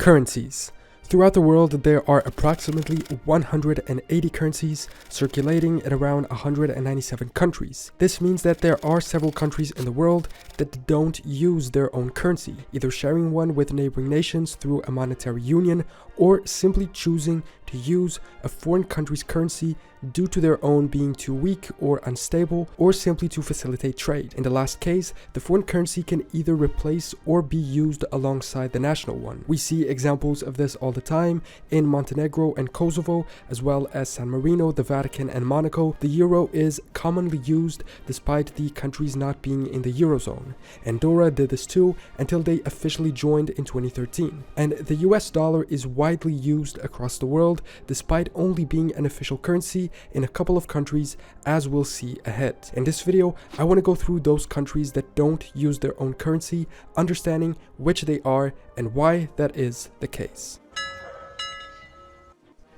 Currencies. Throughout the world, there are approximately 180 currencies circulating in around 197 countries. This means that there are several countries in the world that don't use their own currency, either sharing one with neighboring nations through a monetary union or simply choosing to use a foreign country's currency due to their own being too weak or unstable, or simply to facilitate trade. In the last case, the foreign currency can either replace or be used alongside the national one. We see examples of this all the time in Montenegro and Kosovo, as well as San Marino, the Vatican, and Monaco. The euro is commonly used despite the countries not being in the Eurozone. Andorra did this too until they officially joined in 2013. And the US dollar is widely used across the world despite only being an official currency in a couple of countries, as we'll see ahead. In this video, I want to go through those countries that don't use their own currency, understanding which they are and why that is the case.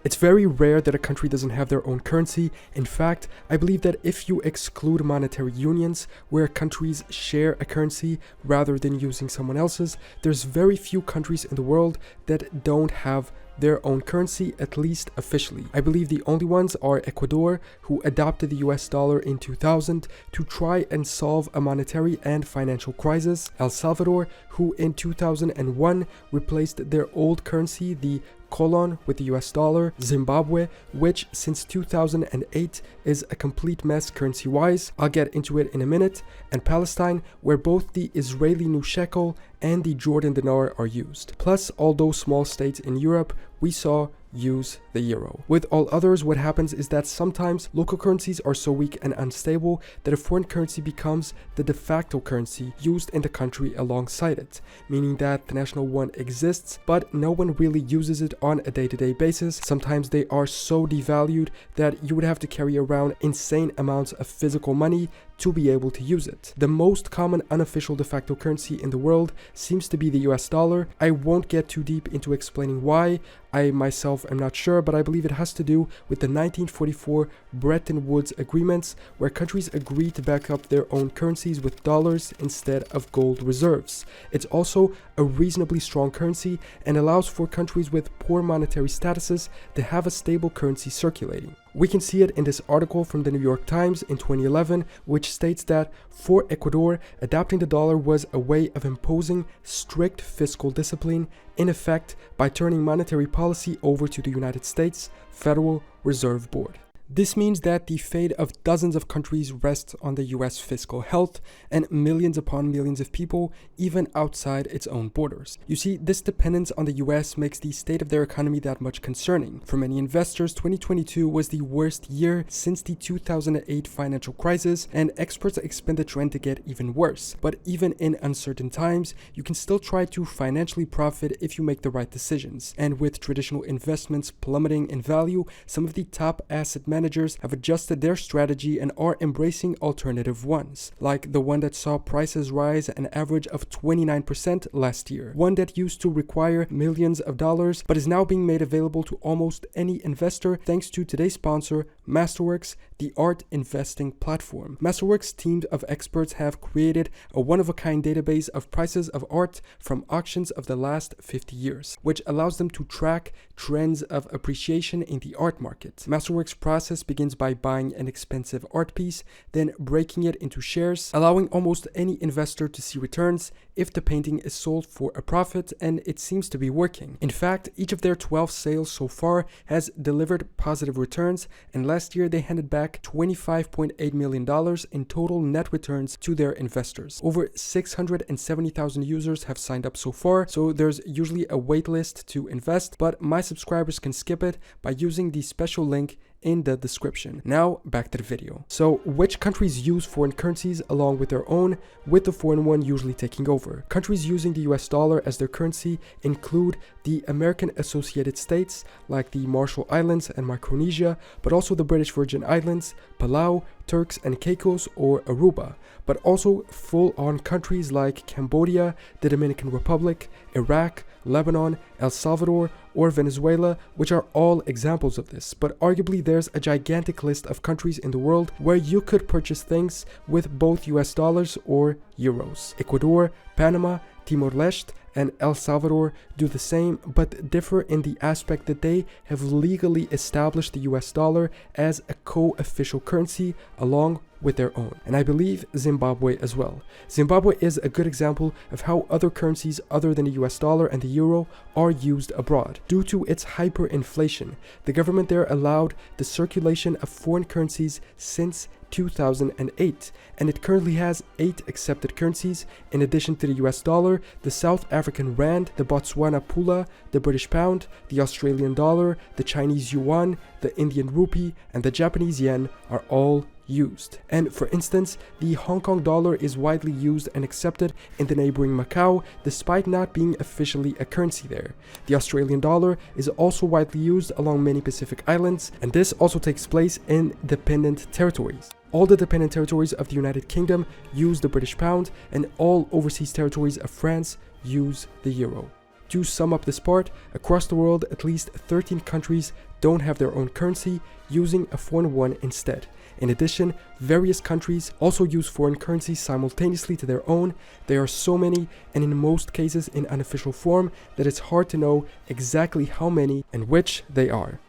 It's very rare that a country doesn't have their own currency. In fact, I believe that if you exclude monetary unions where countries share a currency rather than using someone else's, there's very few countries in the world that don't have their own currency, at least officially. I believe the only ones are Ecuador, who adopted the US dollar in 2000 to try and solve a monetary and financial crisis, El Salvador, who in 2001 replaced their old currency, the colon, with the US dollar, Zimbabwe, which since 2008 is a complete mess currency-wise. I'll get into it in a minute, and Palestine, where both the Israeli new shekel and the Jordan dinar are used. Plus, all those small states in Europe we saw use the euro. With all others, what happens is that sometimes local currencies are so weak and unstable that a foreign currency becomes the de facto currency used in the country alongside it, meaning that the national one exists, but no one really uses it on a day-to-day basis. Sometimes they are so devalued that you would have to carry around insane amounts of physical money to be able to use it. The most common unofficial de facto currency in the world seems to be the US dollar. I won't get too deep into explaining why. I myself am not sure, but I believe it has to do with the 1944 Bretton Woods agreements, where countries agreed to back up their own currencies with dollars instead of gold reserves. It's also a reasonably strong currency and allows for countries with poor monetary statuses to have a stable currency circulating. We can see it in this article from the New York Times in 2011, which states that for Ecuador, adopting the dollar was a way of imposing strict fiscal discipline, in effect by turning monetary policy over to the United States Federal Reserve Board. This means that the fate of dozens of countries rests on the US fiscal health and millions upon millions of people, even outside its own borders. You see, this dependence on the US makes the state of their economy that much concerning. For many investors, 2022 was the worst year since the 2008 financial crisis, and experts expect the trend to get even worse. But even in uncertain times, you can still try to financially profit if you make the right decisions. And with traditional investments plummeting in value, some of the top asset managers have adjusted their strategy and are embracing alternative ones, like the one that saw prices rise an average of 29% last year, one that used to require millions of dollars but is now being made available to almost any investor thanks to today's sponsor, Masterworks, the art investing platform. Masterworks' team of experts have created a one-of-a-kind database of prices of art from auctions of the last 50 years, which allows them to track trends of appreciation in the art market. Masterworks' process begins by buying an expensive art piece, then breaking it into shares, allowing almost any investor to see returns if the painting is sold for a profit, and it seems to be working. In fact, each of their 12 sales so far has delivered positive returns, and last year they handed back $25.8 million in total net returns to their investors. Over 670,000 users have signed up so far, so there's usually a wait list to invest, but my subscribers can skip it by using the special link in the description. Now back to the video. So which countries use foreign currencies along with their own, with the foreign one usually taking over? Countries using the US dollar as their currency include the American Associated States, like the Marshall Islands and Micronesia, but also the British Virgin Islands, Palau, Turks and Caicos, or Aruba, but also full-on countries like Cambodia, the Dominican Republic, Iraq, Lebanon, El Salvador, or Venezuela, which are all examples of this. But arguably there's a gigantic list of countries in the world where you could purchase things with both US dollars or euros. Ecuador, Panama, Timor-Leste, and El Salvador do the same, but differ in the aspect that they have legally established the US dollar as a co-official currency along with their own. And I believe Zimbabwe as well. Zimbabwe is a good example of how other currencies other than the US dollar and the euro are used abroad. Due to its hyperinflation, the government there allowed the circulation of foreign currencies since 2008, and it currently has 8 accepted currencies in addition to the US dollar, the South African rand, the Botswana pula, the British pound, the Australian dollar, the Chinese yuan, the Indian rupee, and the Japanese yen are all used. And for instance, the Hong Kong dollar is widely used and accepted in the neighboring Macau, despite not being officially a currency there. The Australian dollar is also widely used along many Pacific islands, and this also takes place in dependent territories. All the dependent territories of the United Kingdom use the British pound, and all overseas territories of France use the euro. To sum up this part, across the world, at least 13 countries don't have their own currency, using a foreign one instead. In addition, various countries also use foreign currencies simultaneously to their own. There are so many, and in most cases in unofficial form, that it's hard to know exactly how many and which they are.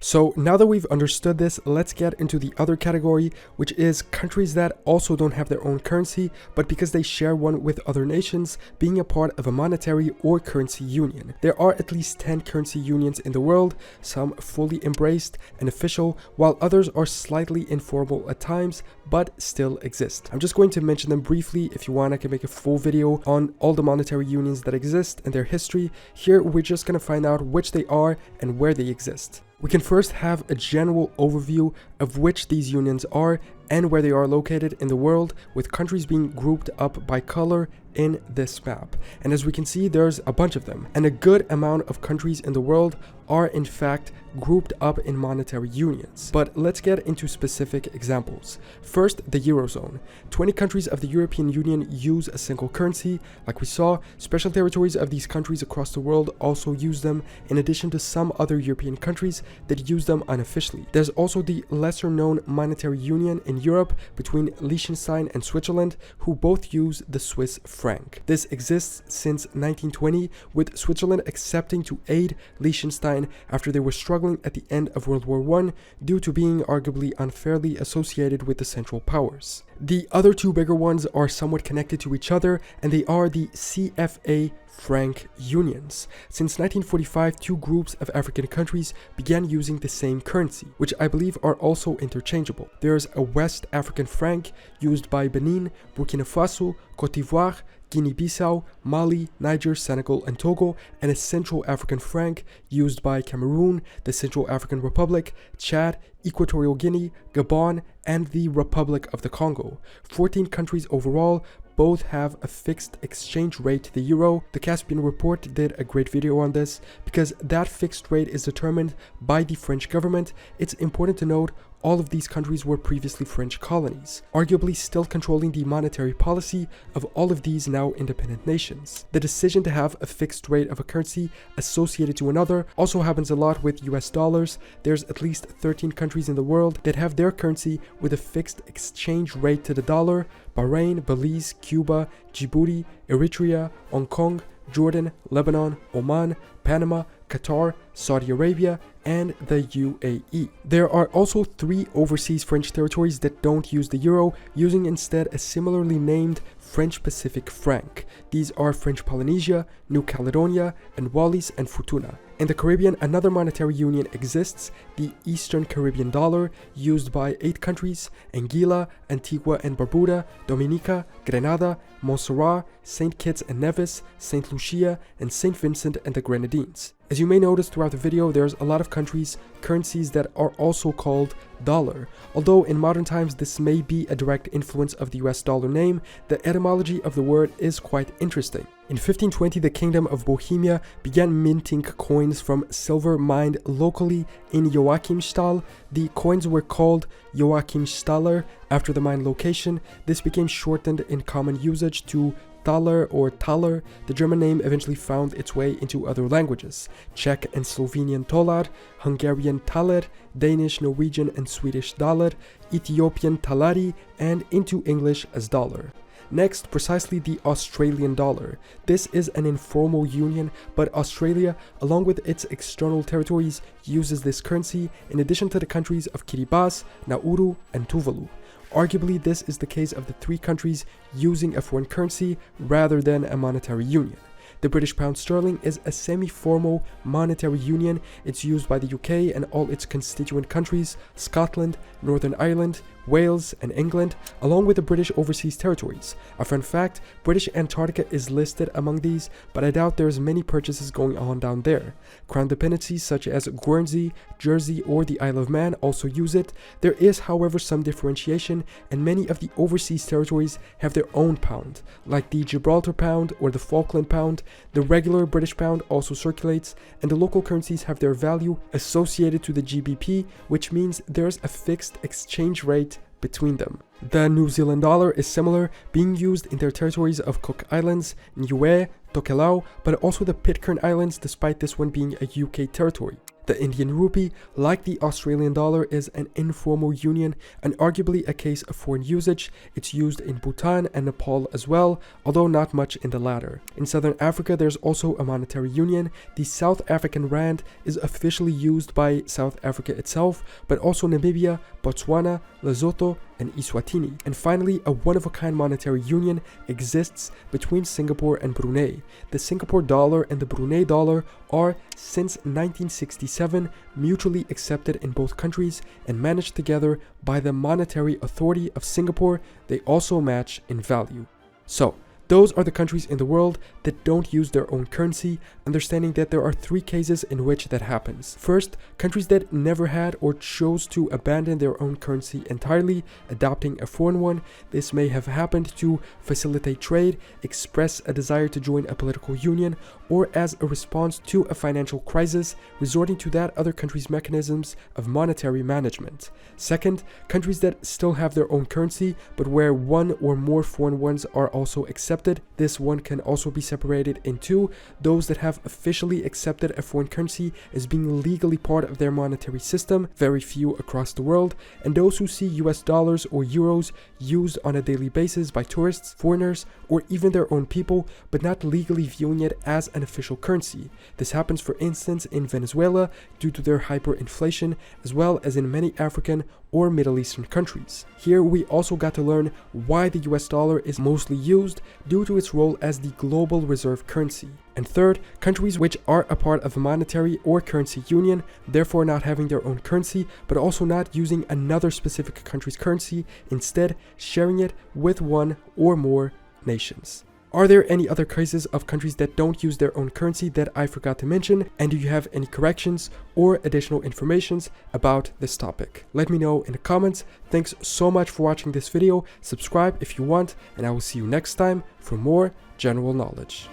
So now that we've understood this, let's get into the other category, which is countries that also don't have their own currency, but because they share one with other nations, being a part of a monetary or currency union. There are at least 10 currency unions in the world, some fully embraced and official, while others are slightly informal at times, but still exist. I'm just going to mention them briefly. If you want, I can make a full video on all the monetary unions that exist and their history. Here, we're just going to find out which they are and where they exist. We can first have a general overview of which these unions are and where they are located in the world, with countries being grouped up by color in this map. And as we can see, there's a bunch of them, and a good amount of countries in the world are in fact grouped up in monetary unions. But let's get into specific examples. First, the Eurozone. 20 countries of the European Union use a single currency. Like we saw, special territories of these countries across the world also use them, in addition to some other European countries that use them unofficially. There's also the lesser known monetary union in Europe between Liechtenstein and Switzerland, who both use the Swiss franc. This exists since 1920, with Switzerland accepting to aid Liechtenstein after they were struggling at the end of World War I due to being arguably unfairly associated with the Central Powers. The other two bigger ones are somewhat connected to each other, and they are the CFA franc unions. Since 1945, two groups of African countries began using the same currency, which I believe are also interchangeable. There's a West African franc used by Benin, Burkina Faso, Cote d'Ivoire, Guinea-Bissau, Mali, Niger, Senegal, and Togo, and a Central African franc used by Cameroon, the Central African Republic, Chad, Equatorial Guinea, Gabon, and the Republic of the Congo. 14 countries overall. Both have a fixed exchange rate to the euro. The Caspian Report did a great video on this. Because that fixed rate is determined by the French government, it's important to note all of these countries were previously French colonies, arguably still controlling the monetary policy of all of these now independent nations. The decision to have a fixed rate of a currency associated to another also happens a lot with US dollars. There's at least 13 countries in the world that have their currency with a fixed exchange rate to the dollar: Bahrain, Belize, Cuba, Djibouti, Eritrea, Hong Kong, Jordan, Lebanon, Oman, Panama, Qatar, Saudi Arabia, and the UAE. There are also 3 overseas French territories that don't use the euro, using instead a similarly named French Pacific franc. These are French Polynesia, New Caledonia, and Wallis and Futuna. In the Caribbean, another monetary union exists, the Eastern Caribbean dollar, used by 8 countries: Anguilla, Antigua and Barbuda, Dominica, Grenada, Montserrat, St. Kitts and Nevis, St. Lucia, and St. Vincent and the Grenadines. As you may notice throughout the video, there's a lot of currencies that are also called dollar. Although in modern times this may be a direct influence of the US dollar name, the etymology of the word is quite interesting. In 1520, the Kingdom of Bohemia began minting coins from silver mined locally in Joachimsthal. The coins were called Joachimsthaler after the mine location. This became shortened in common usage to Thaler or Thaler. The German name eventually found its way into other languages: Czech and Slovenian Tolar, Hungarian Taler, Danish, Norwegian, and Swedish Daler, Ethiopian Talari, and into English as dollar. Next, precisely the Australian dollar. This is an informal union, but Australia, along with its external territories, uses this currency in addition to the countries of Kiribati, Nauru, and Tuvalu. Arguably, this is the case of the three countries using a foreign currency rather than a monetary union. The British pound sterling is a semi-formal monetary union. It's used by the UK and all its constituent countries, Scotland, Northern Ireland, Wales, and England, along with the British overseas territories. A fun fact, British Antarctica is listed among these, but I doubt there's many purchases going on down there. Crown dependencies such as Guernsey, Jersey, or the Isle of Man also use it. There is, however, some differentiation, and many of the overseas territories have their own pound, like the Gibraltar pound or the Falkland pound. The regular British pound also circulates, and the local currencies have their value associated to the GBP, which means there's a fixed exchange rate between them. The New Zealand dollar is similar, being used in their territories of Cook Islands, Niue, Tokelau, but also the Pitcairn Islands, despite this one being a UK territory. The Indian rupee, like the Australian dollar, is an informal union and arguably a case of foreign usage. It's used in Bhutan and Nepal as well, although not much in the latter. In Southern Africa, there's also a monetary union. The South African rand is officially used by South Africa itself, but also Namibia, Botswana, Lesotho, and Eswatini. And finally, a one-of-a-kind monetary union exists between Singapore and Brunei. The Singapore dollar and the Brunei dollar are, since 1967, mutually accepted in both countries and managed together by the Monetary Authority of Singapore. They also match in value. So, those are the countries in the world that don't use their own currency, understanding that there are three cases in which that happens. First, countries that never had or chose to abandon their own currency entirely, adopting a foreign one. This may have happened to facilitate trade, express a desire to join a political union, or as a response to a financial crisis, resorting to that other country's mechanisms of monetary management. Second, countries that still have their own currency, but where one or more foreign ones are also accepted. This one can also be separated in two: those that have officially accepted a foreign currency as being legally part of their monetary system, very few across the world, and those who see US dollars or euros used on a daily basis by tourists, foreigners, or even their own people, but not legally viewing it as an official currency. This happens, for instance, in Venezuela due to their hyperinflation, as well as in many African or Middle Eastern countries. Here we also got to learn why the US dollar is mostly used due to its role as the global reserve currency. And third, countries which are a part of a monetary or currency union, therefore not having their own currency, but also not using another specific country's currency, instead sharing it with one or more nations. Are there any other cases of countries that don't use their own currency that I forgot to mention? And do you have any corrections or additional informations about this topic? Let me know in the comments. Thanks so much for watching this video. Subscribe if you want, and I will see you next time for more general knowledge.